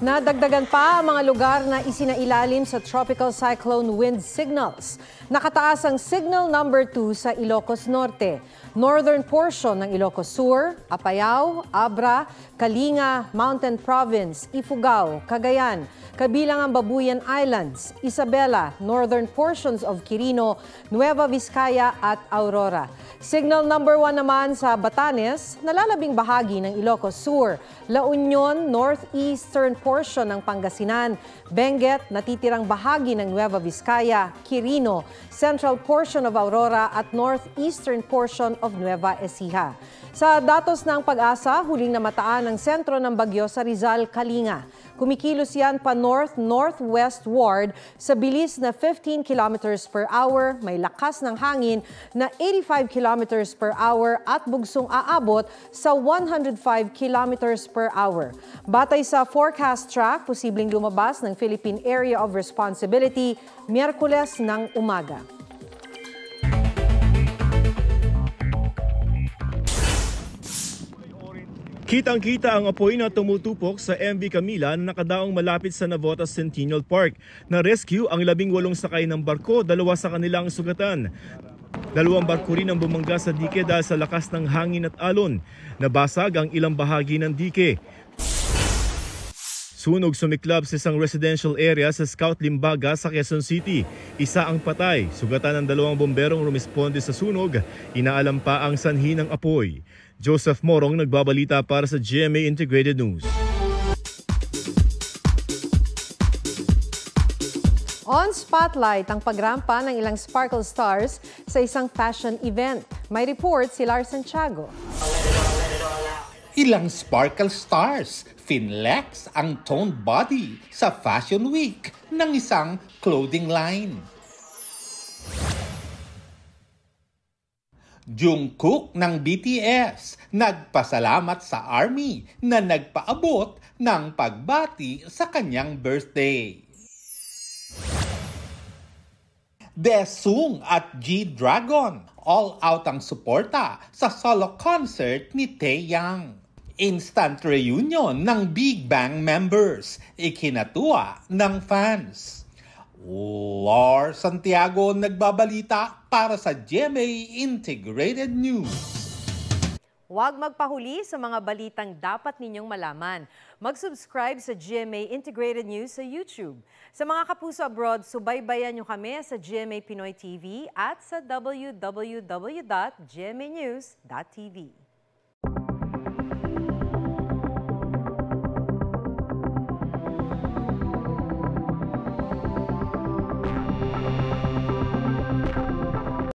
Nadagdagan pa ang mga lugar na isinailalim sa tropical cyclone wind signals. Nakataas ang signal number 2 sa Ilocos Norte, northern portion ng Ilocos Sur, Apayao, Abra, Kalinga, Mountain Province, Ifugao, Cagayan, kabilang ang Babuyan Islands, Isabela, northern portions of Quirino, Nueva Vizcaya at Aurora. Signal number 1 naman sa Batanes, nalalabing bahagi ng Ilocos Sur, La Union, northeastern portion ng Pangasinan, Benguet, natitirang bahagi ng Nueva Vizcaya, Quirino, central portion of Aurora at northeastern portion of Nueva Ecija. Sa datos ng Pag-asa, huling namataan ang sentro ng bagyo sa Rizal, Kalinga. Kumikilos yan pa north-northwestward sa bilis na 15 kilometers per hour, may lakas ng hangin na 85 kilometers per hour at bugsong aabot sa 105 kilometers per hour. Batay sa forecast track, posibleng lumabas ng Philippine Area of Responsibility Miyerkules ng umaga. Kitang-kita ang apoy na tumutupok sa MV Camila na nakadaong malapit sa Navotas Centennial Park. Na-rescue ang 18 sakay ng barko, 2 sa kanilang sugatan. 2 barko rin ang bumangga sa dike dahil sa lakas ng hangin at alon. Nabasag ang ilang bahagi ng dike. Sunog sumiklab sa isang residential area sa Scout Limbaga sa Quezon City. Isa ang patay. Sugatan ng 2 bomberong rumisponde sa sunog. Inaalam pa ang sanhi ng apoy. Joseph Morong nagbabalita para sa GMA Integrated News. On spotlight ang pagrampa ng ilang sparkle stars sa isang fashion event. May report si Lars Santiago. Ilang sparkle stars finlex ang toned body sa Fashion Week ng isang clothing line. Jungkook ng BTS nagpasalamat sa ARMY na nagpaabot ng pagbati sa kanyang birthday. Daesung at G-Dragon all out ang suporta sa solo concert ni Taeyang. Instant reunion ng Big Bang members, ikinatuwa ng fans. Lars Santiago nagbabalita para sa GMA Integrated News. Huwag magpahuli sa mga balitang dapat ninyong malaman. Mag-subscribe sa GMA Integrated News sa YouTube. Sa mga kapuso abroad, subaybayan nyo kami sa GMA Pinoy TV at sa www.gmanews.tv.